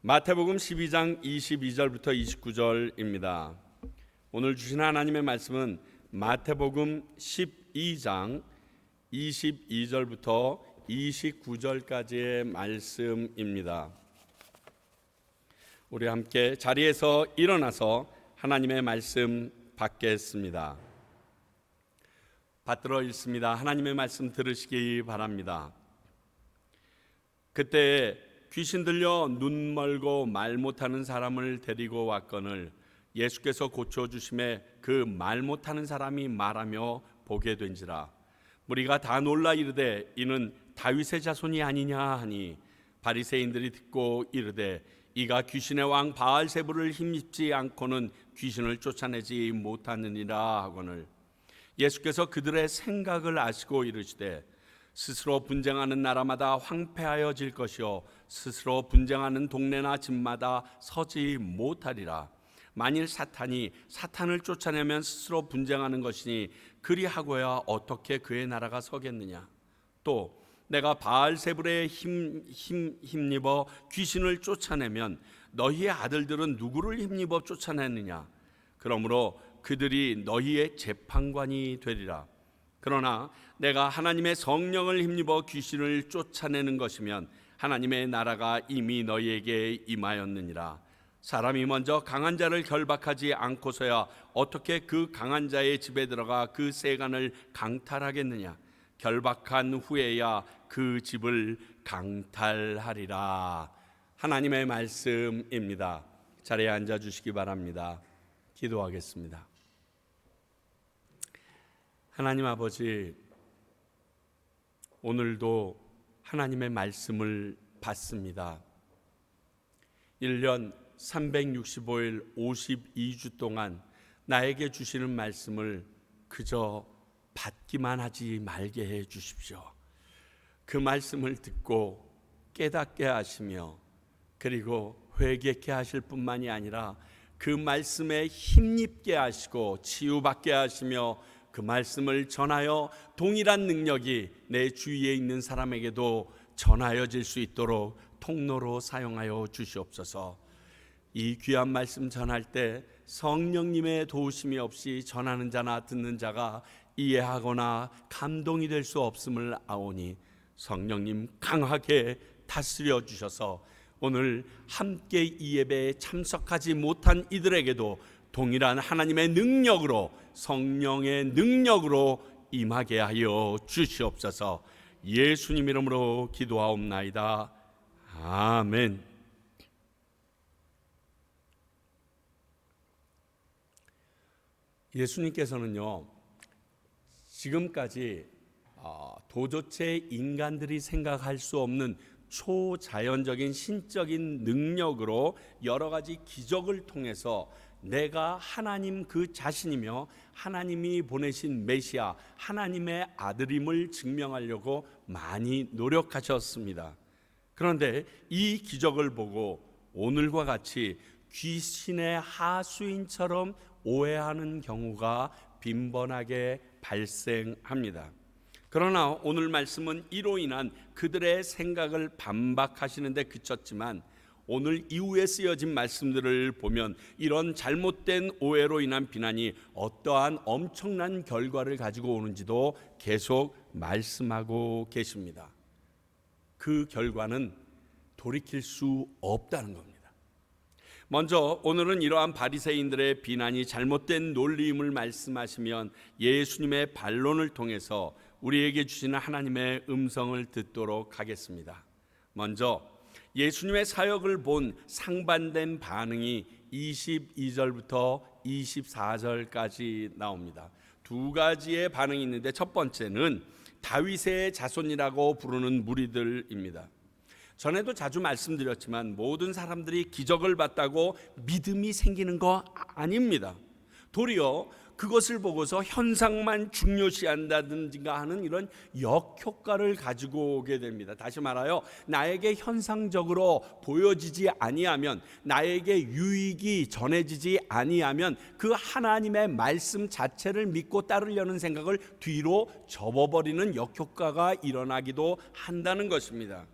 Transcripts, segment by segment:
마태복음 12장 22절부터 29절입니다. 오늘 주신 하나님의 말씀은 마태복음 12장 22절부터 29절까지의 말씀입니다. 우리 함께 자리에서 일어나서 하나님의 말씀 받겠습니다. 받들어 읽습니다. 하나님의 말씀 들으시기 바랍니다. 그때 귀신 들려 눈 멀고 말 못하는 사람을 데리고 왔거늘 예수께서 고쳐주심에 그 말 못하는 사람이 말하며 보게 된지라. 무리가 다 놀라 이르되 이는 다윗의 자손이 아니냐 하니 바리새인들이 듣고 이르되 이가 귀신의 왕 바알세불을 힘입지 않고는 귀신을 쫓아내지 못하느니라 하거늘 예수께서 그들의 생각을 아시고 이르시되 스스로 분쟁하는 나라마다 황폐하여질 것이요 스스로 분쟁하는 동네나 집마다 서지 못하리라. 만일 사탄이 사탄을 쫓아내면 스스로 분쟁하는 것이니 그리하고야 어떻게 그의 나라가 서겠느냐. 또 내가 바알세불에 힘입어 귀신을 쫓아내면 너희의 아들들은 누구를 힘입어 쫓아내느냐. 그러므로 그들이 너희의 재판관이 되리라. 그러나 내가 하나님의 성령을 힘입어 귀신을 쫓아내는 것이면 하나님의 나라가 이미 너희에게 임하였느니라. 사람이 먼저 강한 자를 결박하지 않고서야 어떻게 그 강한 자의 집에 들어가 그 세간을 강탈하겠느냐. 결박한 후에야 그 집을 강탈하리라. 하나님의 말씀입니다. 자리에 앉아 주시기 바랍니다. 기도하겠습니다. 하나님 아버지, 오늘도 하나님의 말씀을 받습니다. 1년 365일 52주 동안 나에게 주시는 말씀을 그저 받기만 하지 말게 해 주십시오. 그 말씀을 듣고 깨닫게 하시며 그리고 회개케 하실 뿐만이 아니라 그 말씀에 힘입게 하시고 치유받게 하시며 그 말씀을 전하여 동일한 능력이 내 주위에 있는 사람에게도 전하여질 수 있도록 통로로 사용하여 주시옵소서. 이 귀한 말씀 전할 때 성령님의 도우심이 없이 전하는 자나 듣는 자가 이해하거나 감동이 될 수 없음을 아오니 성령님 강하게 다스려 주셔서 오늘 함께 이 예배에 참석하지 못한 이들에게도 동일한 하나님의 능력으로 성령의 능력으로 임하게 하여 주시옵소서. 예수님 이름으로 기도하옵나이다. 아멘. 예수님께서는요, 지금까지 도저히 인간들이 생각할 수 없는 초자연적인 신적인 능력으로 여러 가지 기적을 통해서 내가 하나님 그 자신이며 하나님이 보내신 메시아 하나님의 아들임을 증명하려고 많이 노력하셨습니다. 그런데 이 기적을 보고 오늘과 같이 귀신의 하수인처럼 오해하는 경우가 빈번하게 발생합니다. 그러나 오늘 말씀은 이로 인한 그들의 생각을 반박하시는데 그쳤지만 오늘 이후에 쓰여진 말씀들을 보면 이런 잘못된 오해로 인한 비난이 어떠한 엄청난 결과를 가지고 오는지도 계속 말씀하고 계십니다. 그 결과는 돌이킬 수 없다는 겁니다. 먼저 오늘은 이러한 바리새인들의 비난이 잘못된 논리임을 말씀하시면 예수님의 반론을 통해서 우리에게 주시는 하나님의 음성을 듣도록 하겠습니다. 먼저 예수님의 사역을 본 상반된 반응이 22절부터 24절까지 나옵니다. 두 가지의 반응이 있는데 첫 번째는 다윗의 자손이라고 부르는 무리들입니다. 전에도 자주 말씀드렸지만 모든 사람들이 기적을 봤다고 믿음이 생기는 거 아닙니다. 도리어 그것을 보고서 현상만 중요시한다든가 하는 이런 역효과를 가지고 오게 됩니다. 다시 말하여 나에게 현상적으로 보여지지 아니하면, 나에게 유익이 전해지지 아니하면 그 하나님의 말씀 자체를 믿고 따르려는 생각을 뒤로 접어버리는 역효과가 일어나기도 한다는 것입니다.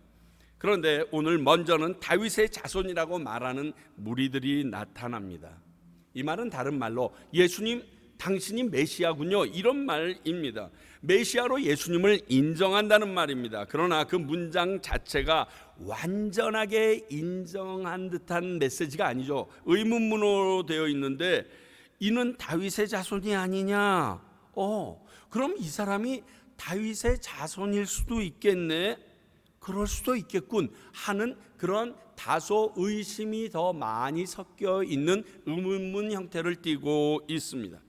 그런데 오늘 먼저는 다윗의 자손이라고 말하는 무리들이 나타납니다. 이 말은 다른 말로 예수님 당신이 메시아군요, 이런 말입니다. 메시아로 예수님을 인정한다는 말입니다. 그러나 그 문장 자체가 완전하게 인정한 듯한 메시지가 아니죠. 의문문으로 되어 있는데 이는 다윗의 자손이 아니냐? 그럼 이 사람이 다윗의 자손일 수도 있겠네, 그럴 수도 있겠군 하는 그런 다소 의심이 더 많이 섞여 있는 의문문 형태를 띠고 있습니다.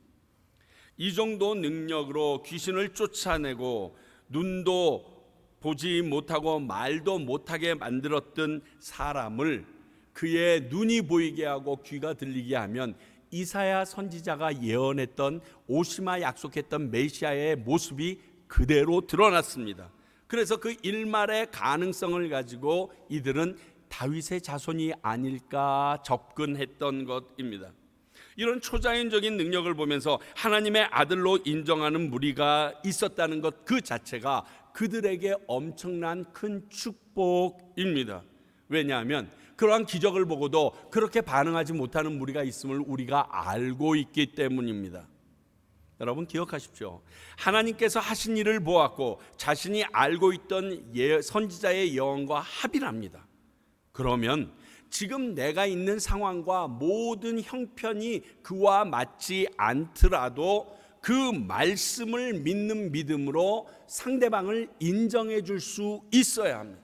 이 정도 능력으로 귀신을 쫓아내고 눈도 보지 못하고 말도 못하게 만들었던 사람을 그의 눈이 보이게 하고 귀가 들리게 하면 이사야 선지자가 예언했던 오시마 약속했던 메시아의 모습이 그대로 드러났습니다. 그래서 그 일말의 가능성을 가지고 이들은 다윗의 자손이 아닐까 접근했던 것입니다. 이런 초자연적인 능력을 보면서 하나님의 아들로 인정하는 무리가 있었다는 것 그 자체가 그들에게 엄청난 큰 축복입니다. 왜냐하면 그러한 기적을 보고도 그렇게 반응하지 못하는 무리가 있음을 우리가 알고 있기 때문입니다. 여러분 기억하십시오. 하나님께서 하신 일을 보았고 자신이 알고 있던 선지자의 예언과 합일합니다. 그러면 지금 내가 있는 상황과 모든 형편이 그와 맞지 않더라도 그 말씀을 믿는 믿음으로 상대방을 인정해 줄 수 있어야 합니다.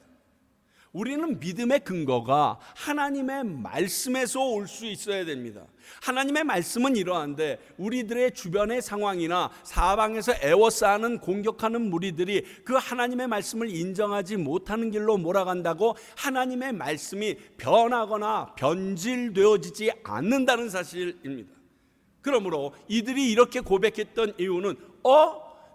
우리는 믿음의 근거가 하나님의 말씀에서 올 수 있어야 됩니다. 하나님의 말씀은 이러한데 우리들의 주변의 상황이나 사방에서 애워싸는 공격하는 무리들이 그 하나님의 말씀을 인정하지 못하는 길로 몰아간다고 하나님의 말씀이 변하거나 변질되어지지 않는다는 사실입니다. 그러므로 이들이 이렇게 고백했던 이유는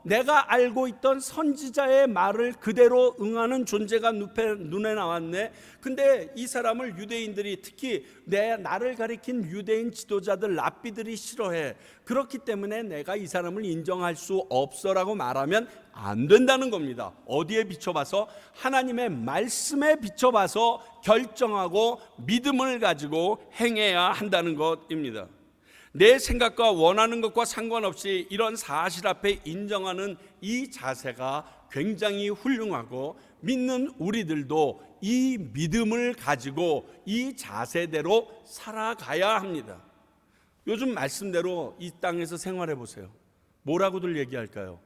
내가 알고 있던 선지자의 말을 그대로 응하는 존재가 눈에 나왔네. 근데 이 사람을 유대인들이, 특히 나를 가리킨 유대인 지도자들 랍비들이 싫어해. 그렇기 때문에 내가 이 사람을 인정할 수 없어라고 말하면 안 된다는 겁니다. 어디에 비춰봐서? 하나님의 말씀에 비춰봐서 결정하고 믿음을 가지고 행해야 한다는 것입니다. 내 생각과 원하는 것과 상관없이 이런 사실 앞에 인정하는 이 자세가 굉장히 훌륭하고 믿는 우리들도 이 믿음을 가지고 이 자세대로 살아가야 합니다. 요즘 말씀대로 이 땅에서 생활해 보세요. 뭐라고들 얘기할까요?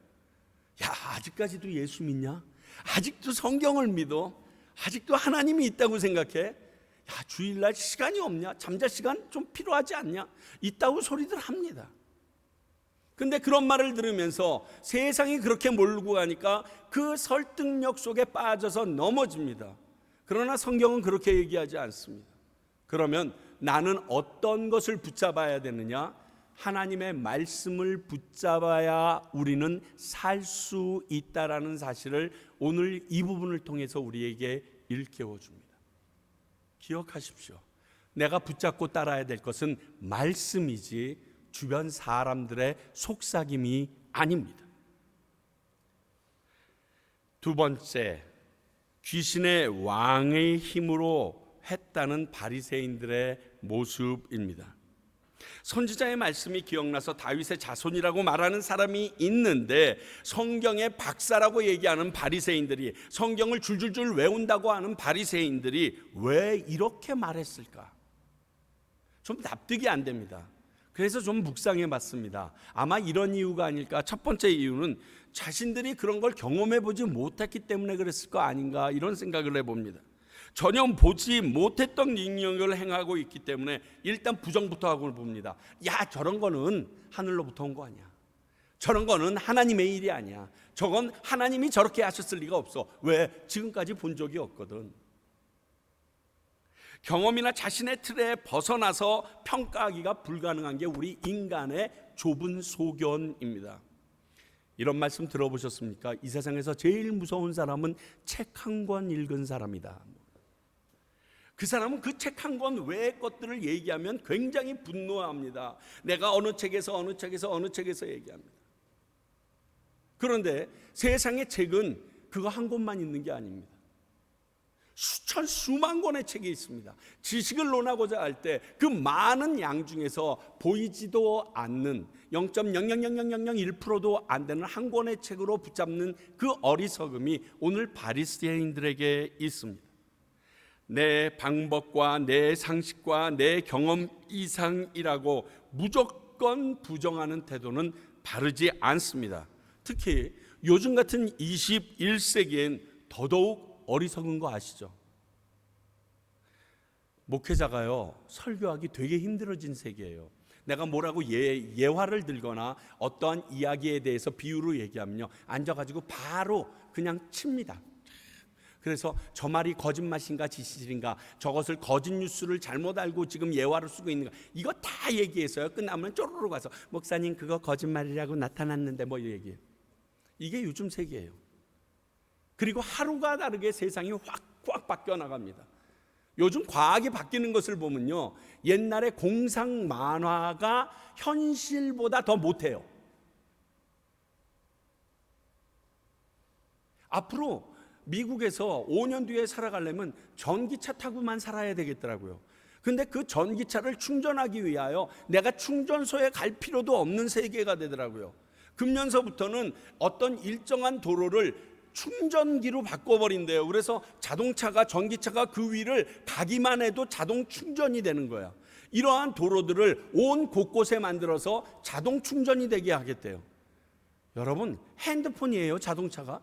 야, 아직까지도 예수 믿냐? 아직도 성경을 믿어? 아직도 하나님이 있다고 생각해? 야, 주일날 시간이 없냐? 잠잘 시간 좀 필요하지 않냐? 있다고 소리들 합니다. 근데 그런 말을 들으면서 세상이 그렇게 몰고 가니까 그 설득력 속에 빠져서 넘어집니다. 그러나 성경은 그렇게 얘기하지 않습니다. 그러면 나는 어떤 것을 붙잡아야 되느냐? 하나님의 말씀을 붙잡아야 우리는 살 수 있다라는 사실을 오늘 이 부분을 통해서 우리에게 일깨워 줍니다. 기억하십시오. 내가 붙잡고 따라야 될 것은 말씀이지 주변 사람들의 속삭임이 아닙니다. 두 번째, 귀신의 왕의 힘으로 했다는 바리새인들의 모습입니다. 선지자의 말씀이 기억나서 다윗의 자손이라고 말하는 사람이 있는데 성경의 박사라고 얘기하는 바리새인들이, 성경을 줄줄줄 외운다고 하는 바리새인들이 왜 이렇게 말했을까? 좀 납득이 안 됩니다. 그래서 좀 묵상해 봤습니다. 아마 이런 이유가 아닐까. 첫 번째 이유는 자신들이 그런 걸 경험해 보지 못했기 때문에 그랬을 거 아닌가, 이런 생각을 해봅니다. 전혀 보지 못했던 능력을 행하고 있기 때문에 일단 부정부터 하고 봅니다. 야, 저런 거는 하늘로부터 온 거 아니야. 저런 거는 하나님의 일이 아니야. 저건 하나님이 저렇게 하셨을 리가 없어. 왜? 지금까지 본 적이 없거든. 경험이나 자신의 틀에 벗어나서 평가하기가 불가능한 게 우리 인간의 좁은 소견입니다. 이런 말씀 들어보셨습니까? 이 세상에서 제일 무서운 사람은 책 한 권 읽은 사람이다. 그 사람은 그 책 한 권 외의 것들을 얘기하면 굉장히 분노합니다. 내가 어느 책에서 얘기합니다. 그런데 세상의 책은 그거 한 권만 있는 게 아닙니다. 수천 수만 권의 책이 있습니다. 지식을 논하고자 할 때 그 많은 양 중에서 보이지도 않는 0.0000001%도 안 되는 한 권의 책으로 붙잡는 그 어리석음이 오늘 바리새인들에게 있습니다. 내 방법과 내 상식과 내 경험 이상이라고 무조건 부정하는 태도는 바르지 않습니다. 특히 요즘 같은 21세기엔 더더욱 어리석은 거 아시죠? 목회자가요, 설교하기 되게 힘들어진 세계예요. 내가 뭐라고 예화를 들거나 어떠한 이야기에 대해서 비유로 얘기하면요, 앉아가지고 바로 그냥 칩니다. 그래서 저 말이 거짓말인가 진실인가, 저것을 거짓 뉴스를 잘못 알고 지금 예화를 쓰고 있는가, 이거 다 얘기해서요, 끝나면 쪼르르 가서 목사님 그거 거짓말이라고 나타났는데 뭐 얘기해요. 이게 요즘 세계예요. 그리고 하루가 다르게 세상이 확 바뀌어 나갑니다. 요즘 과학이 바뀌는 것을 보면요, 옛날에 공상 만화가 현실보다 더 못해요. 앞으로 미국에서 5년 뒤에 살아가려면 전기차 타고만 살아야 되겠더라고요. 근데 그 전기차를 충전하기 위하여 내가 충전소에 갈 필요도 없는 세계가 되더라고요. 금년서부터는 어떤 일정한 도로를 충전기로 바꿔버린대요. 그래서 자동차가, 전기차가 그 위를 가기만 해도 자동 충전이 되는 거야. 이러한 도로들을 온 곳곳에 만들어서 자동 충전이 되게 하겠대요. 여러분, 핸드폰이에요, 자동차가.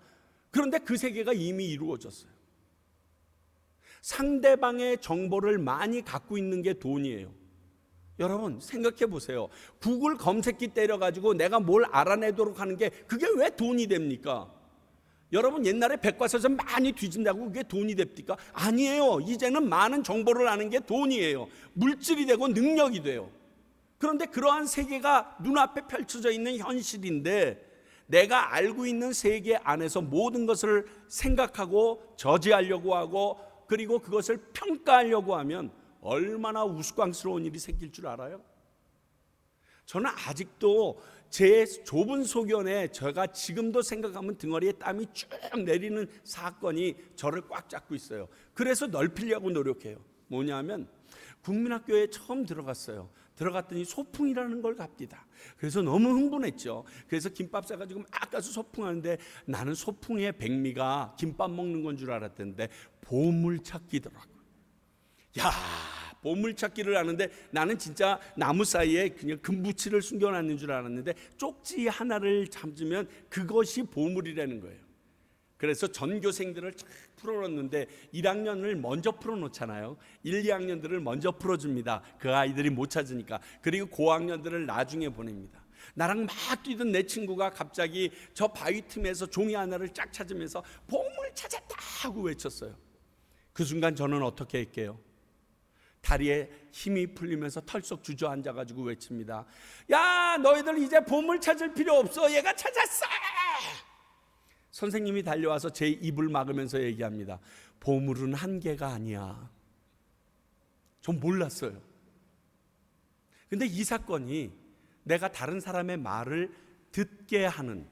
그런데 그 세계가 이미 이루어졌어요. 상대방의 정보를 많이 갖고 있는 게 돈이에요. 여러분 생각해 보세요. 구글 검색기 때려가지고 내가 뭘 알아내도록 하는 게 그게 왜 돈이 됩니까? 여러분 옛날에 백과사전 많이 뒤진다고 그게 돈이 됩니까? 아니에요. 이제는 많은 정보를 아는 게 돈이에요. 물질이 되고 능력이 돼요. 그런데 그러한 세계가 눈앞에 펼쳐져 있는 현실인데, 내가 알고 있는 세계 안에서 모든 것을 생각하고 저지하려고 하고 그리고 그것을 평가하려고 하면 얼마나 우스꽝스러운 일이 생길 줄 알아요? 저는 아직도 제 좁은 소견에 제가 지금도 생각하면 등허리에 땀이 쭉 내리는 사건이 저를 꽉 잡고 있어요. 그래서 넓히려고 노력해요. 뭐냐면 국민학교에 처음 들어갔어요. 들어갔더니 소풍이라는 걸 갑니다. 그래서 너무 흥분했죠. 그래서 김밥 싸가지고 막 가서 소풍하는데 나는 소풍의 백미가 김밥 먹는 건 줄 알았던데 보물찾기더라고요. 야, 보물찾기를 하는데 나는 진짜 나무 사이에 그냥 금붙이를 숨겨놨는 줄 알았는데 쪽지 하나를 잡으면 그것이 보물이라는 거예요. 그래서 전교생들을 쫙 풀어놓는데 1학년을 먼저 풀어놓잖아요. 1, 2학년들을 먼저 풀어줍니다. 그 아이들이 못 찾으니까. 그리고 고학년들을 나중에 보냅니다. 나랑 막 뛰던 내 친구가 갑자기 저 바위 틈에서 종이 하나를 쫙 찾으면서 보물 찾았다 하고 외쳤어요. 그 순간 저는 어떻게 할게요? 다리에 힘이 풀리면서 털썩 주저앉아가지고 외칩니다. 야, 너희들 이제 보물 찾을 필요 없어. 얘가 찾았어. 선생님이 달려와서 제 입을 막으면서 얘기합니다. 보물은 한 개가 아니야. 전 몰랐어요. 근데 이 사건이 내가 다른 사람의 말을 듣게 하는,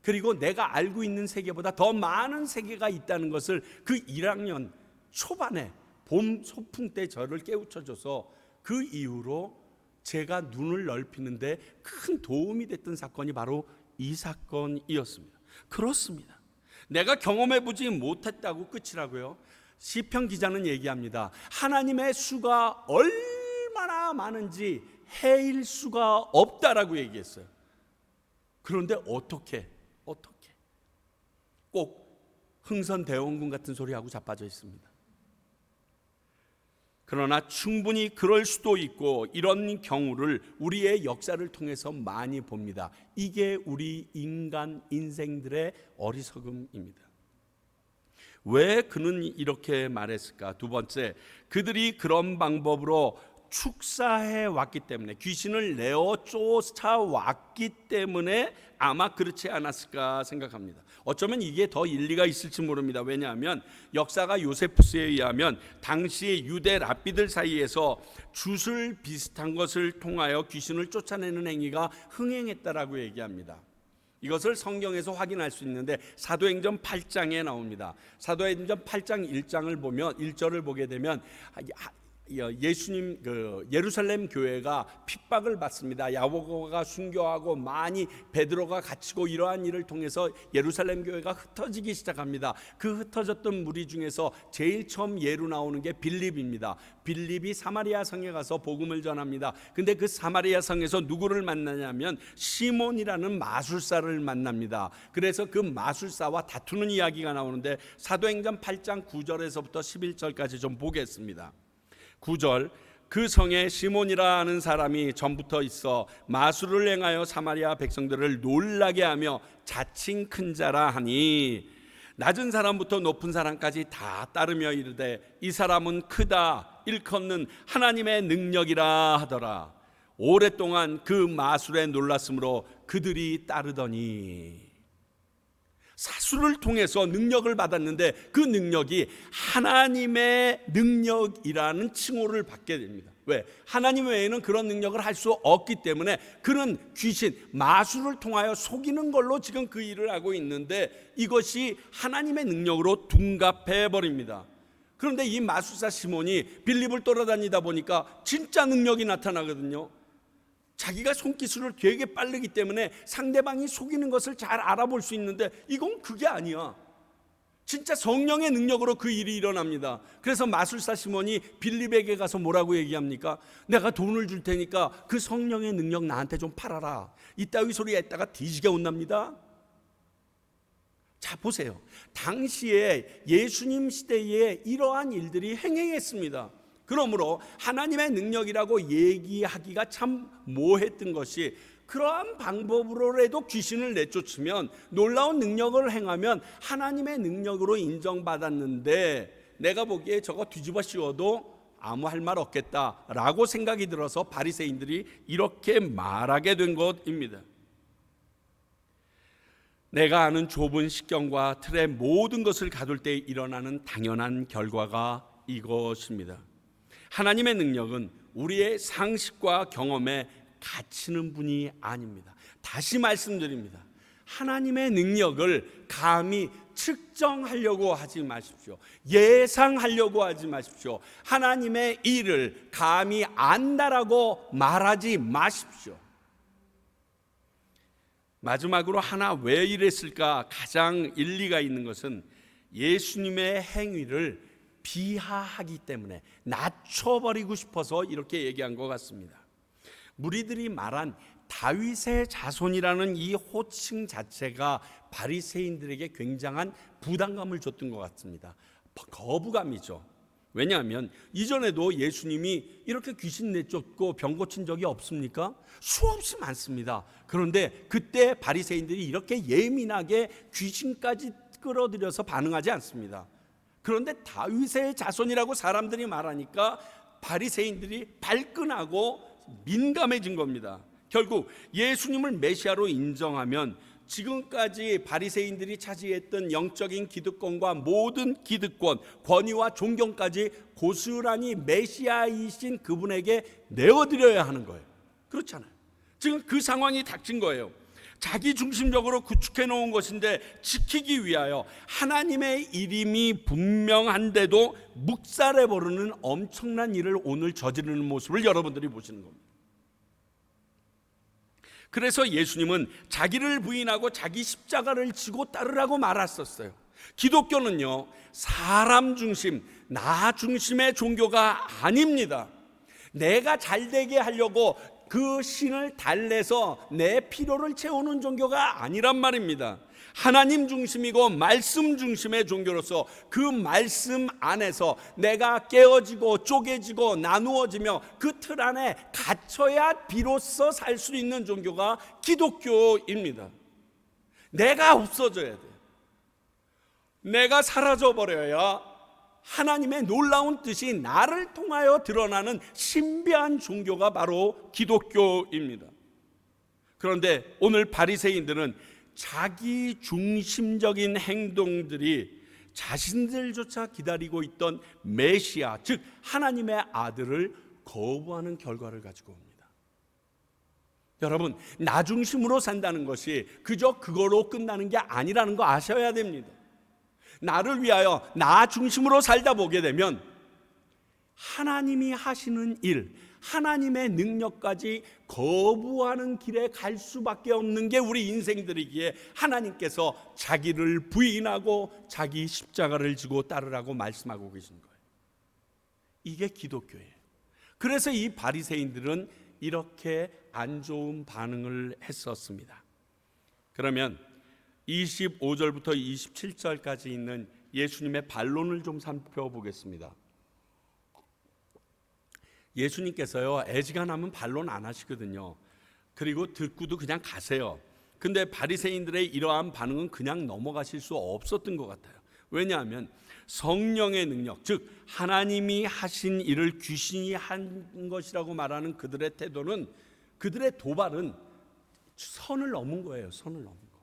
그리고 내가 알고 있는 세계보다 더 많은 세계가 있다는 것을 그 1학년 초반에 봄 소풍 때 저를 깨우쳐줘서 그 이후로 제가 눈을 넓히는데 큰 도움이 됐던 사건이 바로 이 사건이었습니다. 그렇습니다. 내가 경험해보지 못했다고 끝이라고요? 시편 기자는 얘기합니다. 하나님의 수가 얼마나 많은지 헤일 수가 없다라고 얘기했어요. 그런데 어떻게 꼭 흥선대원군 같은 소리하고 자빠져 있습니다. 그러나 충분히 그럴 수도 있고 이런 경우를 우리의 역사를 통해서 많이 봅니다. 이게 우리 인간 인생들의 어리석음입니다. 왜 그는 이렇게 말했을까? 두 번째, 그들이 그런 방법으로 축사해 왔기 때문에, 귀신을 내어 쫓아왔기 때문에 아마 그렇지 않았을까 생각합니다. 어쩌면 이게 더 일리가 있을지 모릅니다. 왜냐하면 역사가 요세푸스에 의하면 당시 유대 랍비들 사이에서 주술 비슷한 것을 통하여 귀신을 쫓아내는 행위가 흥행했다라고 얘기합니다. 이것을 성경에서 확인할 수 있는데 사도행전 8장에 나옵니다. 사도행전 8장 1장을 보면 1절을 보게 되면 예수님 예루살렘 교회가 핍박을 받습니다. 야고보가 순교하고 많이 베드로가 갇히고 이러한 일을 통해서 예루살렘 교회가 흩어지기 시작합니다. 그 흩어졌던 무리 중에서 제일 처음 예로 나오는 게 빌립입니다. 빌립이 사마리아 성에 가서 복음을 전합니다. 근데 그 사마리아 성에서 누구를 만나냐면 시몬이라는 마술사를 만납니다. 그래서 그 마술사와 다투는 이야기가 나오는데 사도행전 8장 9절에서부터 11절까지 좀 보겠습니다. 9절, 그 성에 시몬이라는 사람이 전부터 있어 마술을 행하여 사마리아 백성들을 놀라게 하며 자칭 큰 자라 하니 낮은 사람부터 높은 사람까지 다 따르며 이르되 이 사람은 크다 일컫는 하나님의 능력이라 하더라. 오랫동안 그 마술에 놀랐으므로 그들이 따르더니. 사술을 통해서 능력을 받았는데 그 능력이 하나님의 능력이라는 칭호를 받게 됩니다. 왜? 하나님 외에는 그런 능력을 할 수 없기 때문에 그는 귀신, 마술을 통하여 속이는 걸로 지금 그 일을 하고 있는데 이것이 하나님의 능력으로 둔갑해 버립니다. 그런데 이 마술사 시몬이 빌립을 따라다니다 보니까 진짜 능력이 나타나거든요. 자기가 손기술을 되게 빠르기 때문에 상대방이 속이는 것을 잘 알아볼 수 있는데 이건 그게 아니야. 진짜 성령의 능력으로 그 일이 일어납니다. 그래서 마술사 시몬이 빌립에게 가서 뭐라고 얘기합니까? 내가 돈을 줄 테니까 그 성령의 능력 나한테 좀 팔아라. 이따위 소리 했다가 뒤지게 혼납니다. 자, 보세요. 당시에 예수님 시대에 이러한 일들이 행행했습니다. 그러므로 하나님의 능력이라고 얘기하기가 참 모했던 것이 그러한 방법으로라도 귀신을 내쫓으면 놀라운 능력을 행하면 하나님의 능력으로 인정받았는데 내가 보기에 저거 뒤집어 씌워도 아무 할 말 없겠다라고 생각이 들어서 바리새인들이 이렇게 말하게 된 것입니다. 내가 아는 좁은 식견과 틀의 모든 것을 가둘 때 일어나는 당연한 결과가 이것입니다. 하나님의 능력은 우리의 상식과 경험에 갇히는 분이 아닙니다. 다시 말씀드립니다. 하나님의 능력을 감히 측정하려고 하지 마십시오. 예상하려고 하지 마십시오. 하나님의 일을 감히 안다라고 말하지 마십시오. 마지막으로 하나 왜 이랬을까 가장 일리가 있는 것은 예수님의 행위를 비하하기 때문에 낮춰버리고 싶어서 이렇게 얘기한 것 같습니다. 무리들이 말한 다윗의 자손이라는 이 호칭 자체가 바리새인들에게 굉장한 부담감을 줬던 것 같습니다. 거부감이죠. 왜냐하면 이전에도 예수님이 이렇게 귀신 내쫓고 병 고친 적이 없습니까? 수없이 많습니다. 그런데 그때 바리새인들이 이렇게 예민하게 귀신까지 끌어들여서 반응하지 않습니다. 그런데 다윗의 자손이라고 사람들이 말하니까 바리새인들이 발끈하고 민감해진 겁니다. 결국 예수님을 메시아로 인정하면 지금까지 바리새인들이 차지했던 영적인 기득권과 모든 기득권, 권위와 존경까지 고스란히 메시아이신 그분에게 내어드려야 하는 거예요. 그렇잖아요. 지금 그 상황이 닥친 거예요. 자기 중심적으로 구축해 놓은 것인데 지키기 위하여 하나님의 이름이 분명한데도 묵살해 버리는 엄청난 일을 오늘 저지르는 모습을 여러분들이 보시는 겁니다. 그래서 예수님은 자기를 부인하고 자기 십자가를 지고 따르라고 말했었어요. 기독교는요, 사람 중심, 나 중심의 종교가 아닙니다. 내가 잘되게 하려고 그 신을 달래서 내 필요를 채우는 종교가 아니란 말입니다. 하나님 중심이고 말씀 중심의 종교로서 그 말씀 안에서 내가 깨어지고 쪼개지고 나누어지며 그 틀 안에 갇혀야 비로소 살 수 있는 종교가 기독교입니다. 내가 없어져야 돼요. 내가 사라져버려야 하나님의 놀라운 뜻이 나를 통하여 드러나는 신비한 종교가 바로 기독교입니다. 그런데 오늘 바리새인들은 자기 중심적인 행동들이 자신들조차 기다리고 있던 메시아, 즉 하나님의 아들을 거부하는 결과를 가지고 옵니다. 여러분, 나 중심으로 산다는 것이 그저 그거로 끝나는 게 아니라는 거 아셔야 됩니다. 나를 위하여 나 중심으로 살다 보게 되면 하나님이 하시는 일, 하나님의 능력까지 거부하는 길에 갈 수밖에 없는 게 우리 인생들이기에 하나님께서 자기를 부인하고 자기 십자가를 지고 따르라고 말씀하고 계신 거예요. 이게 기독교예요. 그래서 이 바리새인들은 이렇게 안 좋은 반응을 했었습니다. 그러면 25절부터 27절까지 있는 예수님의 반론을 좀 살펴보겠습니다. 예수님께서요, 애지간하면 반론 안 하시거든요. 그리고 듣고도 그냥 가세요. 근데 바리새인들의 이러한 반응은 그냥 넘어가실 수 없었던 것 같아요. 왜냐하면 성령의 능력, 즉 하나님이 하신 일을 귀신이 한 것이라고 말하는 그들의 태도는, 그들의 도발은 선을 넘은 거예요. 선을 넘은 거.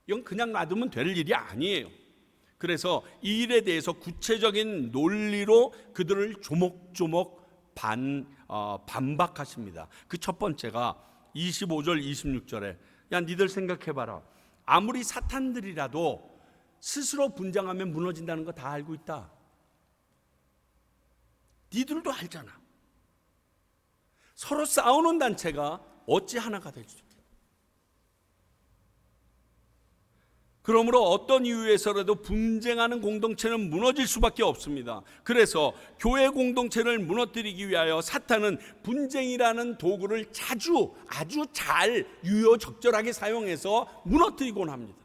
이건 그냥 놔두면 될 일이 아니에요. 그래서 이 일에 대해서 구체적인 논리로 그들을 조목조목 반박하십니다. 그 첫 번째가 25절 26절에 야 니들 생각해봐라. 아무리 사탄들이라도 스스로 분장하면 무너진다는 거 다 알고 있다. 니들도 알잖아. 서로 싸우는 단체가 어찌 하나가 될 수 있겠냐. 그러므로 어떤 이유에서라도 분쟁하는 공동체는 무너질 수밖에 없습니다. 그래서 교회 공동체를 무너뜨리기 위하여 사탄은 분쟁이라는 도구를 아주 잘 유효적절하게 사용해서 무너뜨리곤 합니다.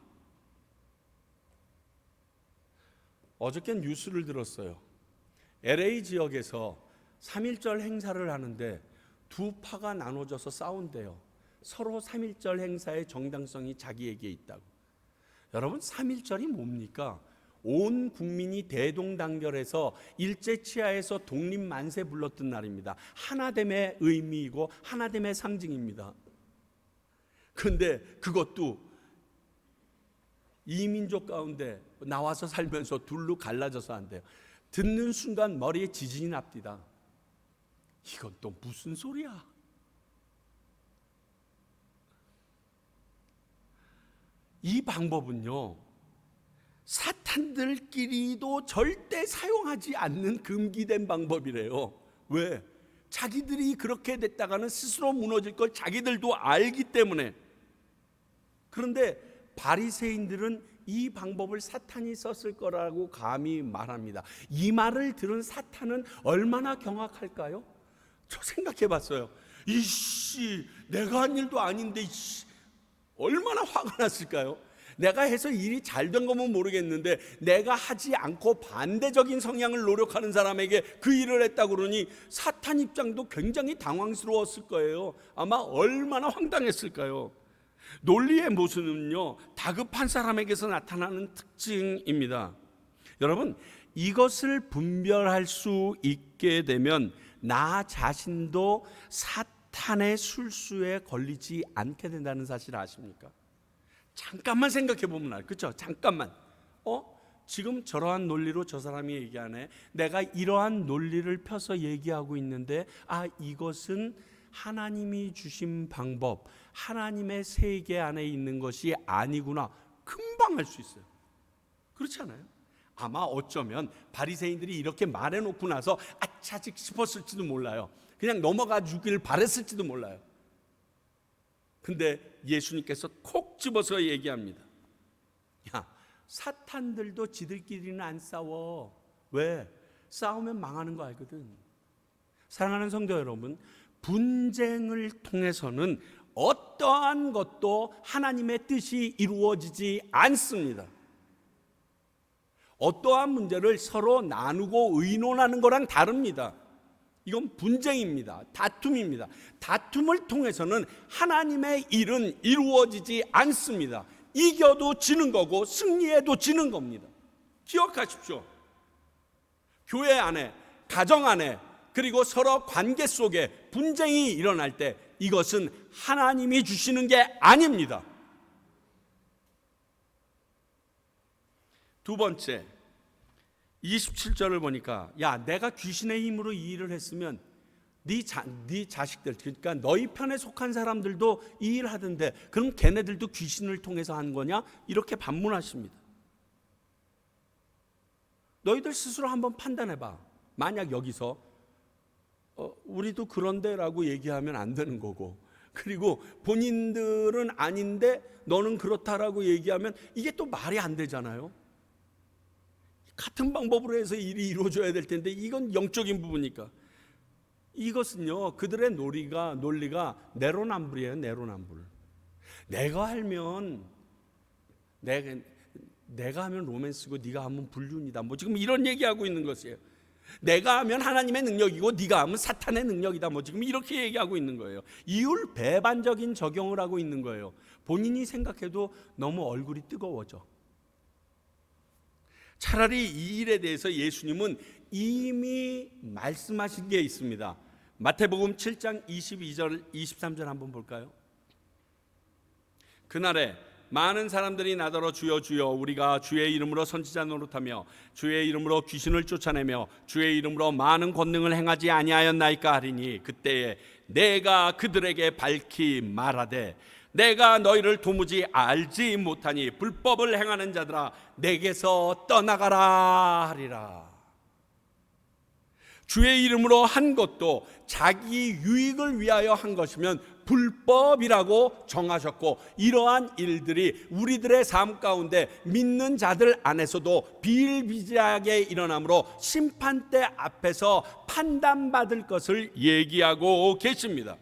어저께 뉴스를 들었어요. LA 지역에서 3.1절 행사를 하는데 두 파가 나눠져서 싸운대요. 서로 3.1절 행사의 정당성이 자기에게 있다고. 여러분, 3.1절이 뭡니까? 온 국민이 대동단결해서 일제치하에서 독립만세 불렀던 날입니다. 하나됨의 의미이고 하나됨의 상징입니다. 그런데 그것도 이민족 가운데 나와서 살면서 둘로 갈라져서 한대요. 듣는 순간 머리에 지진이 납니다. 이건 또 무슨 소리야? 이 방법은요, 사탄들끼리도 절대 사용하지 않는 금기된 방법이래요. 왜? 자기들이 그렇게 됐다가는 스스로 무너질 걸 자기들도 알기 때문에. 그런데 바리새인들은 이 방법을 사탄이 썼을 거라고 감히 말합니다. 이 말을 들은 사탄은 얼마나 경악할까요? 저 생각해 봤어요. 이씨, 내가 한 일도 아닌데 이씨, 얼마나 화가 났을까요? 내가 해서 일이 잘 된 거면 모르겠는데 내가 하지 않고 반대적인 성향을 노력하는 사람에게 그 일을 했다 그러니 사탄 입장도 굉장히 당황스러웠을 거예요. 아마 얼마나 황당했을까요? 논리의 모습은요, 다급한 사람에게서 나타나는 특징입니다. 여러분, 이것을 분별할 수 있게 되면 나 자신도 사탄의 술수에 걸리지 않게 된다는 사실 아십니까? 잠깐만 생각해 보면 알아요. 그렇죠? 잠깐만. 지금 저러한 논리로 저 사람이 얘기하네. 내가 이러한 논리를 펴서 얘기하고 있는데 이것은 하나님이 주신 방법, 하나님의 세계 안에 있는 것이 아니구나. 금방 알 수 있어요. 그렇지 않아요? 아마 어쩌면 바리새인들이 이렇게 말해놓고 나서 아차직 싶었을지도 몰라요. 그냥 넘어가 주길 바랬을지도 몰라요. 근데 예수님께서 콕 집어서 얘기합니다. 야, 사탄들도 지들끼리는 안 싸워. 왜? 싸우면 망하는 거 알거든. 사랑하는 성도 여러분, 분쟁을 통해서는 어떠한 것도 하나님의 뜻이 이루어지지 않습니다. 어떠한 문제를 서로 나누고 의논하는 거랑 다릅니다. 이건 분쟁입니다. 다툼입니다. 다툼을 통해서는 하나님의 일은 이루어지지 않습니다. 이겨도 지는 거고 승리해도 지는 겁니다. 기억하십시오. 교회 안에, 가정 안에, 그리고 서로 관계 속에 분쟁이 일어날 때 이것은 하나님이 주시는 게 아닙니다. 두 번째, 27절을 보니까 야, 내가 귀신의 힘으로 이 일을 했으면 네 자식들, 그러니까 너희 편에 속한 사람들도 이 일 하던데 그럼 걔네들도 귀신을 통해서 한 거냐? 이렇게 반문하십니다. 너희들 스스로 한번 판단해봐. 만약 여기서 우리도 그런데라고 얘기하면 안 되는 거고, 그리고 본인들은 아닌데 너는 그렇다라고 얘기하면 이게 또 말이 안 되잖아요. 같은 방법으로 해서 일이 이루어져야 될 텐데 이건 영적인 부분이니까. 이것은요, 그들의 논리가 내로남불이에요. 내로남불. 내가 하면 로맨스고 네가 하면 불륜이다. 뭐 지금 이런 얘기하고 있는 것이에요. 내가 하면 하나님의 능력이고 네가 하면 사탄의 능력이다. 뭐 지금 이렇게 얘기하고 있는 거예요. 이율 배반적인 적용을 하고 있는 거예요. 본인이 생각해도 너무 얼굴이 뜨거워져. 차라리 이 일에 대해서 예수님은 이미 말씀하신 게 있습니다. 마태복음 7장 22절 23절 한번 볼까요? 그날에 많은 사람들이 나더러 주여 주여 우리가 주의 이름으로 선지자 노릇하며 주의 이름으로 귀신을 쫓아내며 주의 이름으로 많은 권능을 행하지 아니하였나이까 하리니 그때에 내가 그들에게 밝히 말하되 내가 너희를 도무지 알지 못하니 불법을 행하는 자들아 내게서 떠나가라 하리라. 주의 이름으로 한 것도 자기 유익을 위하여 한 것이면 불법이라고 정하셨고, 이러한 일들이 우리들의 삶 가운데 믿는 자들 안에서도 비일비재하게 일어나므로 심판대 앞에서 판단받을 것을 얘기하고 계십니다.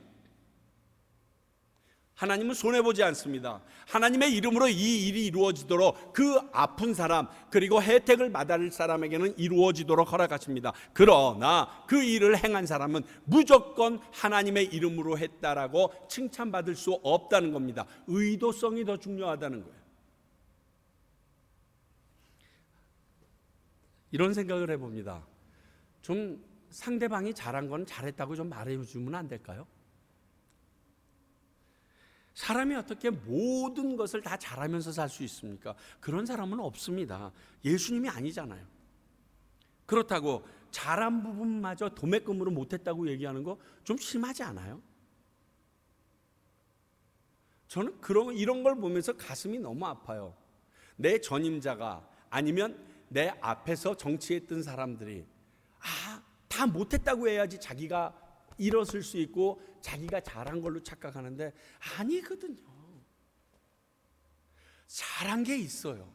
하나님은 손해보지 않습니다. 하나님의 이름으로 이 일이 이루어지도록 그 아픈 사람 그리고 혜택을 받을 사람에게는 이루어지도록 허락하십니다. 그러나 그 일을 행한 사람은 무조건 하나님의 이름으로 했다라고 칭찬받을 수 없다는 겁니다. 의도성이 더 중요하다는 거예요. 이런 생각을 해봅니다. 좀 상대방이 잘한 건 잘했다고 좀 말해주면 안 될까요? 사람이 어떻게 모든 것을 다 잘하면서 살 수 있습니까? 그런 사람은 없습니다. 예수님이 아니잖아요. 그렇다고 잘한 부분마저 도매금으로 못했다고 얘기하는 거 좀 심하지 않아요? 저는 이런 걸 보면서 가슴이 너무 아파요. 내 전임자가 아니면 내 앞에서 정치했던 사람들이 다 못했다고 해야지 자기가 일었을 수 있고 자기가 잘한 걸로 착각하는데 아니거든요. 잘한 게 있어요.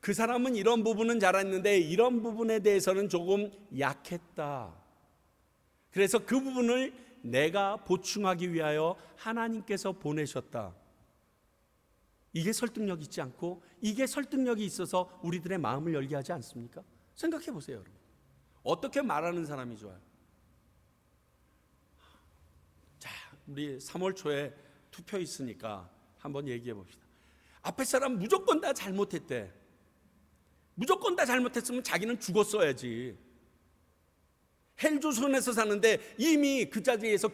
그 사람은 이런 부분은 잘했는데 이런 부분에 대해서는 조금 약했다. 그래서 그 부분을 내가 보충하기 위하여 하나님께서 보내셨다. 이게 설득력 있지 않고 이게 설득력이 있어서 우리들의 마음을 열게 하지 않습니까? 생각해 보세요, 여러분. 어떻게 말하는 사람이 좋아요? 우리 3월 초에 투표 있으니까 한번 얘기해 봅시다. 앞에 사람 무조건 다 잘못했대. 무조건 다 잘못했으면 자기는 죽었어야지. 헬조선에서 사는데 이미 그 자리에서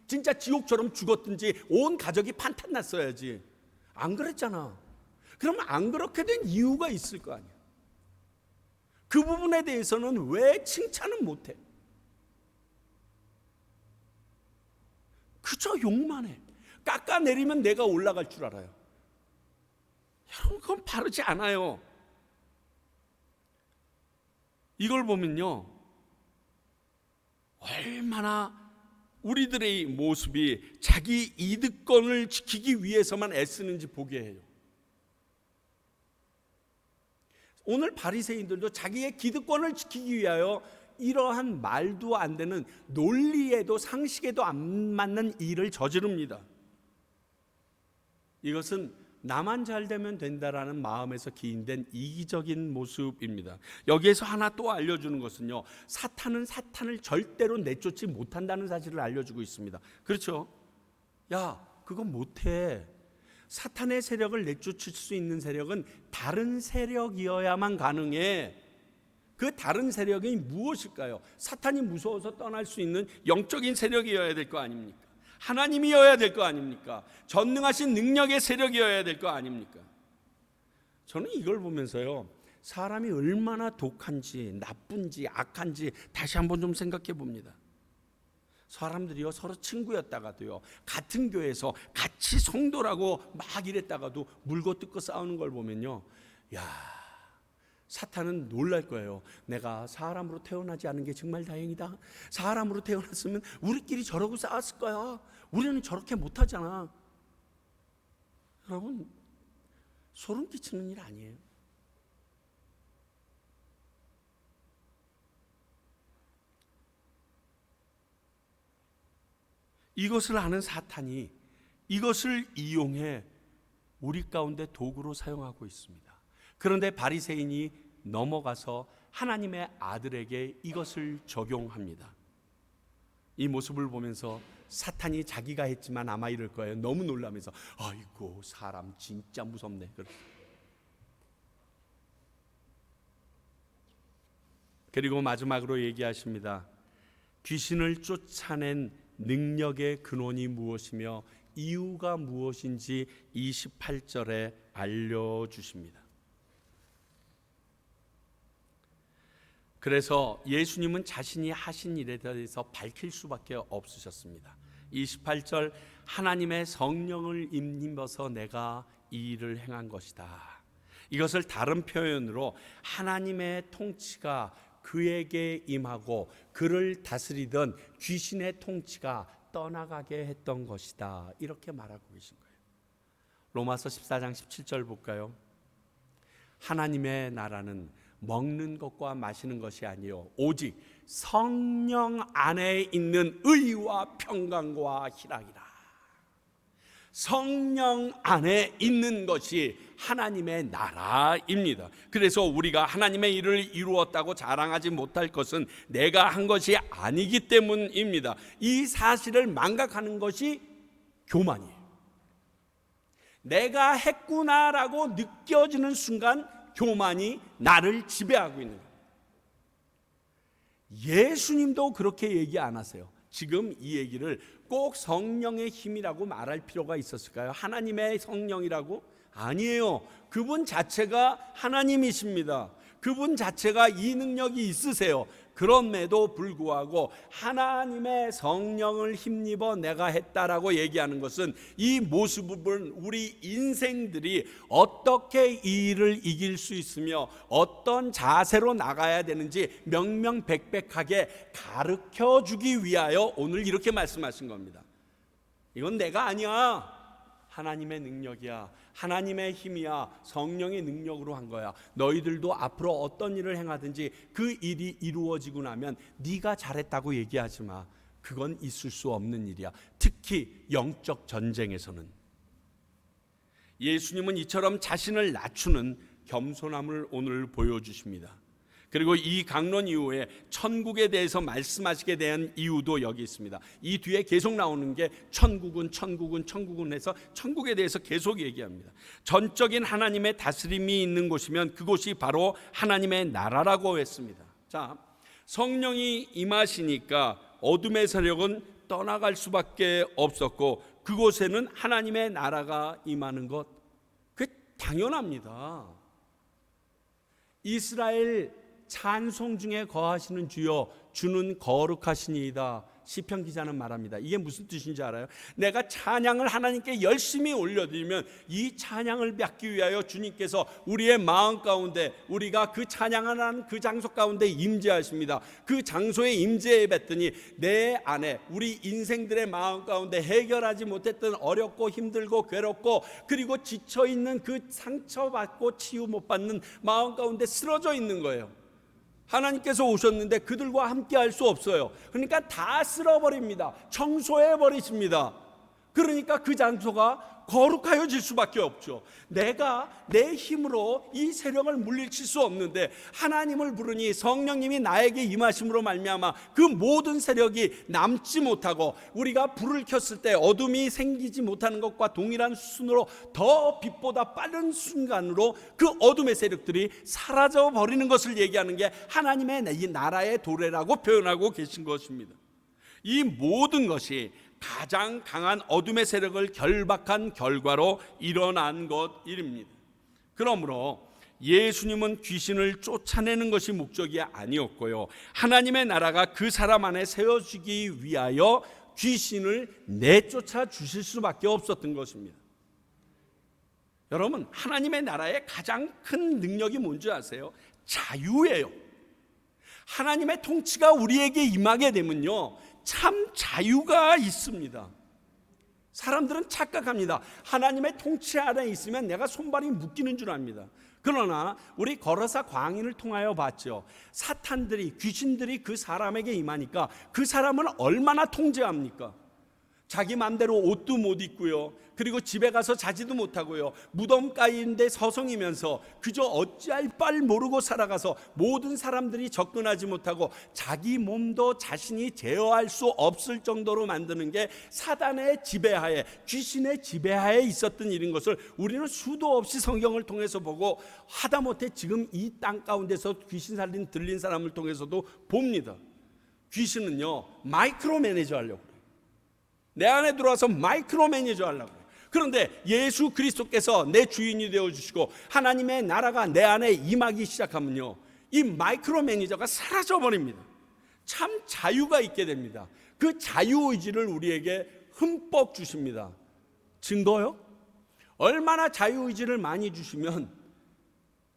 진짜 지옥처럼 죽었든지 온 가족이 판탄 났어야지. 안 그랬잖아. 그러면 안 그렇게 된 이유가 있을 거 아니야. 그 부분에 대해서는 왜 칭찬은 못해? 그저 욕만 해. 깎아내리면 내가 올라갈 줄 알아요. 여러분, 그건 바르지 않아요. 이걸 보면요, 얼마나 우리들의 모습이 자기 이득권을 지키기 위해서만 애쓰는지 보게 해요. 오늘 바리새인들도 자기의 기득권을 지키기 위하여 이러한 말도 안 되는 논리에도 상식에도 안 맞는 일을 저지릅니다. 이것은 나만 잘 되면 된다라는 마음에서 기인된 이기적인 모습입니다. 여기에서 하나 또 알려주는 것은요, 사탄은 사탄을 절대로 내쫓지 못한다는 사실을 알려주고 있습니다. 그렇죠? 야, 그건 못해. 사탄의 세력을 내쫓을 수 있는 세력은 다른 세력이어야만 가능해. 그 다른 세력이 무엇일까요? 사탄이 무서워서 떠날 수 있는 영적인 세력이어야 될 거 아닙니까? 하나님이어야 될 거 아닙니까? 전능하신 능력의 세력이어야 될 거 아닙니까? 저는 이걸 보면서요, 사람이 얼마나 독한지 나쁜지 악한지 다시 한번 좀 생각해 봅니다. 사람들이요 서로 친구였다가도요 같은 교회에서 같이 성도라고 막 이랬다가도 물고 뜯고 싸우는 걸 보면요, 야, 사탄은 놀랄 거예요. 내가 사람으로 태어나지 않은 게 정말 다행이다. 사람으로 태어났으면 우리끼리 저러고 싸웠을 거야. 우리는 저렇게 못하잖아. 여러분, 소름 끼치는 일 아니에요. 이것을 아는 사탄이 이것을 이용해 우리 가운데 도구로 사용하고 있습니다. 그런데 바리새인이 넘어가서 하나님의 아들에게 이것을 적용합니다. 이 모습을 보면서 사탄이 자기가 했지만 아마 이럴 거예요. 너무 놀라면서 아이고 사람 진짜 무섭네. 그리고 마지막으로 얘기하십니다. 귀신을 쫓아낸 능력의 근원이 무엇이며 이유가 무엇인지 28절에 알려주십니다. 그래서 예수님은 자신이 하신 일에 대해서 밝힐 수밖에 없으셨습니다. 28절, 하나님의 성령을 힘입어서 내가 이 일을 행한 것이다. 이것을 다른 표현으로 하나님의 통치가 그에게 임하고 그를 다스리던 귀신의 통치가 떠나가게 했던 것이다. 이렇게 말하고 계신 거예요. 로마서 14장 17절 볼까요? 하나님의 나라는 먹는 것과 마시는 것이 아니요 오직 성령 안에 있는 의와 평강과 희락이라. 성령 안에 있는 것이 하나님의 나라입니다. 그래서 우리가 하나님의 일을 이루었다고 자랑하지 못할 것은 내가 한 것이 아니기 때문입니다. 이 사실을 망각하는 것이 교만이에요. 내가 했구나라고 느껴지는 순간 교만이 나를 지배하고 있는 거예요. 예수님도 그렇게 얘기 안 하세요. 지금 이 얘기를 꼭 성령의 힘이라고 말할 필요가 있었을까요? 하나님의 성령이라고? 아니에요. 그분 자체가 하나님이십니다. 그분 자체가 이 능력이 있으세요. 그럼에도 불구하고 하나님의 성령을 힘입어 내가 했다라고 얘기하는 것은 이 모습을 우리 인생들이 어떻게 이 일을 이길 수 있으며 어떤 자세로 나가야 되는지 명명백백하게 가르쳐 주기 위하여 오늘 이렇게 말씀하신 겁니다. 이건 내가 아니야. 하나님의 능력이야. 하나님의 힘이야. 성령의 능력으로 한 거야. 너희들도 앞으로 어떤 일을 행하든지 그 일이 이루어지고 나면 네가 잘했다고 얘기하지 마. 그건 있을 수 없는 일이야. 특히 영적 전쟁에서는. 예수님은 이처럼 자신을 낮추는 겸손함을 오늘 보여주십니다. 그리고 이 강론 이후에 천국에 대해서 말씀하시게 된 이유도 여기 있습니다. 이 뒤에 계속 나오는 게 천국은 해서 천국에 대해서 계속 얘기합니다. 전적인 하나님의 다스림이 있는 곳이면 그곳이 바로 하나님의 나라라고 했습니다. 자, 성령이 임하시니까 어둠의 세력은 떠나갈 수밖에 없었고 그곳에는 하나님의 나라가 임하는 것, 그게 당연합니다. 이스라엘 찬송 중에 거하시는 주여 주는 거룩하시니이다. 시편 기자는 말합니다. 이게 무슨 뜻인지 알아요? 내가 찬양을 하나님께 열심히 올려드리면 이 찬양을 받기 위하여 주님께서 우리의 마음 가운데 우리가 그 찬양하는 그 장소 가운데 임재하십니다. 그 장소에 임재해 뵀더니 내 안에 우리 인생들의 마음 가운데 해결하지 못했던 어렵고 힘들고 괴롭고 그리고 지쳐있는 그 상처받고 치유 못 받는 마음 가운데 쓰러져 있는 거예요. 하나님께서 오셨는데 그들과 함께 할 수 없어요. 그러니까 다 쓸어버립니다. 청소해 버리십니다. 그러니까 그 장소가 거룩하여질 수밖에 없죠. 내가 내 힘으로 이 세력을 물리칠 수 없는데 하나님을 부르니 성령님이 나에게 임하심으로 말미암아 그 모든 세력이 남지 못하고 우리가 불을 켰을 때 어둠이 생기지 못하는 것과 동일한 수준으로 더 빛보다 빠른 순간으로 그 어둠의 세력들이 사라져 버리는 것을 얘기하는 게 하나님의 이 나라의 도래라고 표현하고 계신 것입니다. 이 모든 것이 가장 강한 어둠의 세력을 결박한 결과로 일어난 것입니다. 그러므로 예수님은 귀신을 쫓아내는 것이 목적이 아니었고요, 하나님의 나라가 그 사람 안에 세워지기 위하여 귀신을 내쫓아 주실 수밖에 없었던 것입니다. 여러분, 하나님의 나라의 가장 큰 능력이 뭔지 아세요? 자유예요. 하나님의 통치가 우리에게 임하게 되면요, 참 자유가 있습니다. 사람들은 착각합니다. 하나님의 통치 아래 있으면 내가 손발이 묶이는 줄 압니다. 그러나 우리 거라사 광인을 통하여 봤죠. 사탄들이, 귀신들이 그 사람에게 임하니까 그 사람은 얼마나 통제합니까? 자기 맘대로 옷도 못 입고요, 그리고 집에 가서 자지도 못하고요, 무덤 가운데 서성이면서 그저 어찌할 바를 모르고 살아가서 모든 사람들이 접근하지 못하고 자기 몸도 자신이 제어할 수 없을 정도로 만드는 게 사단의 지배하에, 귀신의 지배하에 있었던 일인 것을 우리는 수도 없이 성경을 통해서 보고, 하다못해 지금 이 땅 가운데서 귀신 살린 들린 사람을 통해서도 봅니다. 귀신은요, 마이크로 매니저 하려고 그래요. 내 안에 들어와서 마이크로 매니저 하려고 해요. 그런데 예수 그리스도께서 내 주인이 되어주시고 하나님의 나라가 내 안에 임하기 시작하면요, 이 마이크로 매니저가 사라져버립니다. 참 자유가 있게 됩니다. 그 자유의지를 우리에게 흠뻑 주십니다. 증거요? 얼마나 자유의지를 많이 주시면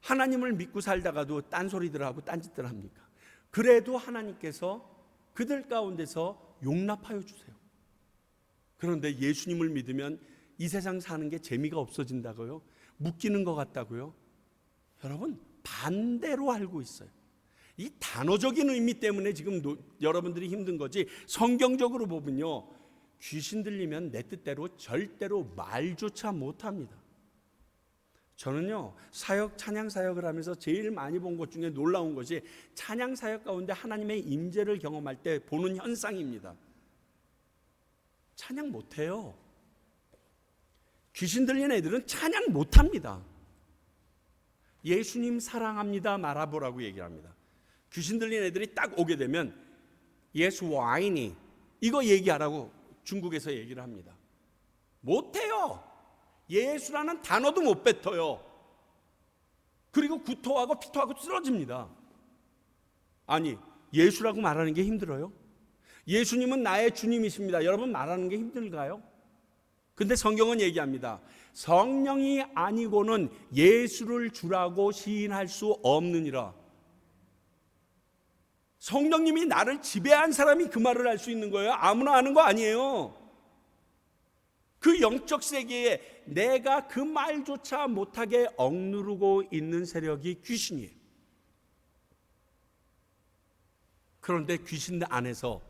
하나님을 믿고 살다가도 딴소리들 하고 딴짓들 합니까? 그래도 하나님께서 그들 가운데서 용납하여 주세요. 그런데 예수님을 믿으면 이 세상 사는 게 재미가 없어진다고요? 묶이는 것 같다고요? 여러분, 반대로 알고 있어요. 이 단어적인 의미 때문에 지금 여러분들이 힘든 거지, 성경적으로 보면요, 귀신 들리면 내 뜻대로 절대로 말조차 못합니다. 저는요, 사역, 찬양 사역을 하면서 제일 많이 본 것 중에 놀라운 것이 찬양 사역 가운데 하나님의 임재를 경험할 때 보는 현상입니다. 찬양 못해요. 귀신 들린 애들은 찬양 못합니다. 예수님 사랑합니다 말아보라고 얘기를 합니다. 귀신 들린 애들이 딱 오게 되면 예수 와인이 이거 얘기하라고 중국에서 얘기를 합니다. 못해요. 예수라는 단어도 못 뱉어요. 그리고 구토하고 피토하고 쓰러집니다. 아니, 예수라고 말하는 게 힘들어요? 예수님은 나의 주님이십니다, 여러분 말하는 게 힘들까요? 근데 성경은 얘기합니다. 성령이 아니고는 예수를 주라고 시인할 수 없느니라. 성령님이 나를 지배한 사람이 그 말을 할 수 있는 거예요. 아무나 하는 거 아니에요. 그 영적 세계에 내가 그 말조차 못하게 억누르고 있는 세력이 귀신이에요. 그런데 귀신 안에서,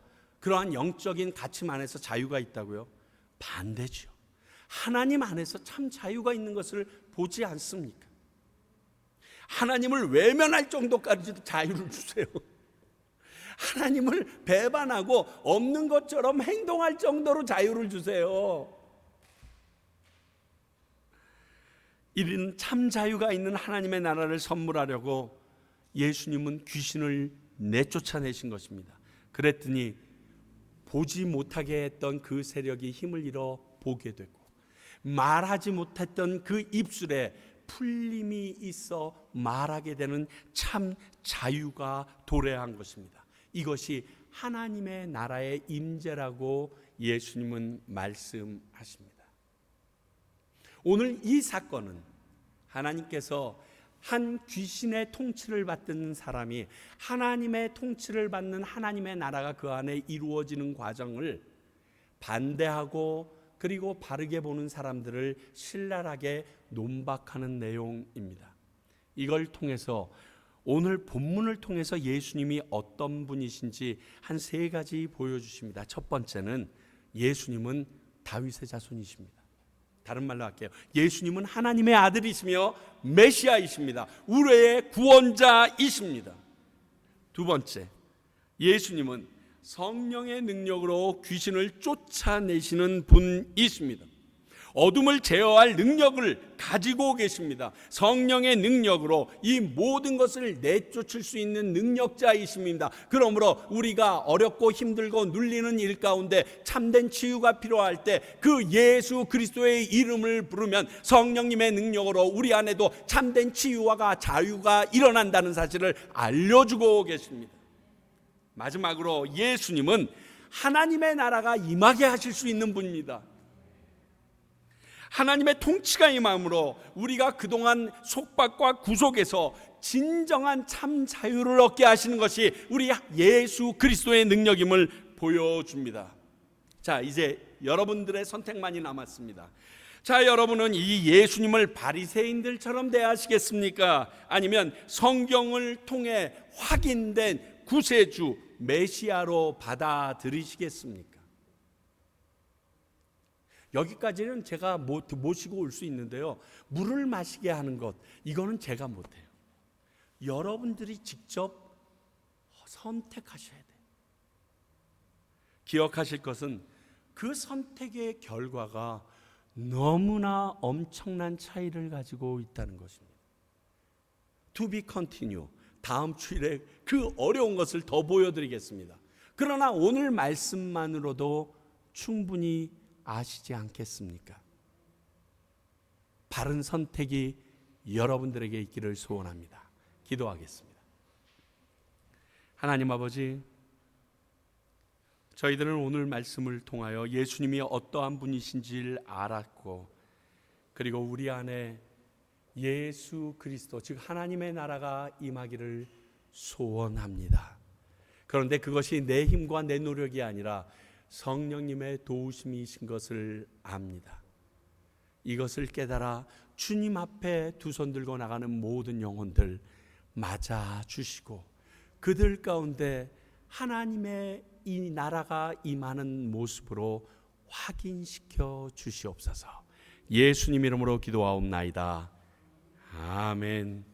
그러한 영적인 가침 안에서 자유가 있다고요? 반대죠. 하나님 안에서 참 자유가 있는 것을 보지 않습니까? 하나님을 외면할 정도까지도 자유를 주세요. 하나님을 배반하고 없는 것처럼 행동할 정도로 자유를 주세요. 이런 참 자유가 있는 하나님의 나라를 선물하려고 예수님은 귀신을 내쫓아내신 것입니다. 그랬더니 보지 못하게 했던 그 세력이 힘을 잃어 보게 되고, 말하지 못했던 그 입술에 풀림이 있어 말하게 되는 참 자유가 도래한 것입니다. 이것이 하나님의 나라의 임재라고 예수님은 말씀하십니다. 오늘 이 사건은 하나님께서 한 귀신의 통치를 받는 사람이 하나님의 통치를 받는 하나님의 나라가 그 안에 이루어지는 과정을 반대하고, 그리고 바르게 보는 사람들을 신랄하게 논박하는 내용입니다. 이걸 통해서 오늘 본문을 통해서 예수님이 어떤 분이신지 한 세 가지 보여주십니다. 첫 번째는 예수님은 다윗의 자손이십니다. 다른 말로 할게요. 예수님은 하나님의 아들이시며 메시아이십니다. 우리의 구원자이십니다. 두 번째, 예수님은 성령의 능력으로 귀신을 쫓아내시는 분이십니다. 어둠을 제어할 능력을 가지고 계십니다. 성령의 능력으로 이 모든 것을 내쫓을 수 있는 능력자이십니다. 그러므로 우리가 어렵고 힘들고 눌리는 일 가운데 참된 치유가 필요할 때 그 예수 그리스도의 이름을 부르면 성령님의 능력으로 우리 안에도 참된 치유와 자유가 일어난다는 사실을 알려주고 계십니다. 마지막으로 예수님은 하나님의 나라가 임하게 하실 수 있는 분입니다. 하나님의 통치가 임함으로 우리가 그동안 속박과 구속에서 진정한 참 자유를 얻게 하시는 것이 우리 예수 그리스도의 능력임을 보여줍니다. 자, 이제 여러분들의 선택만이 남았습니다. 자, 여러분은 이 예수님을 바리새인들처럼 대하시겠습니까? 아니면 성경을 통해 확인된 구세주 메시아로 받아들이시겠습니까? 여기까지는 제가 모시고 올 수 있는데요, 물을 마시게 하는 것, 이거는 제가 못해요. 여러분들이 직접 선택하셔야 돼요. 기억하실 것은 그 선택의 결과가 너무나 엄청난 차이를 가지고 있다는 것입니다. To be continue. 다음 주일에 그 어려운 것을 더 보여드리겠습니다. 그러나 오늘 말씀만으로도 충분히 아시지 않겠습니까? 바른 선택이 여러분들에게 있기를 소원합니다. 기도하겠습니다. 하나님 아버지, 저희들은 오늘 말씀을 통하여 예수님이 어떠한 분이신지를 알았고, 그리고 우리 안에 예수 그리스도, 즉 하나님의 나라가 임하기를 소원합니다. 그런데 그것이 내 힘과 내 노력이 아니라 성령님의 도우심이신 것을 압니다. 이것을 깨달아 주님 앞에 두 손 들고 나가는 모든 영혼들 맞아 주시고, 그들 가운데 하나님의 이 나라가 임하는 모습으로 확인시켜 주시옵소서. 예수님 이름으로 기도하옵나이다. 아멘.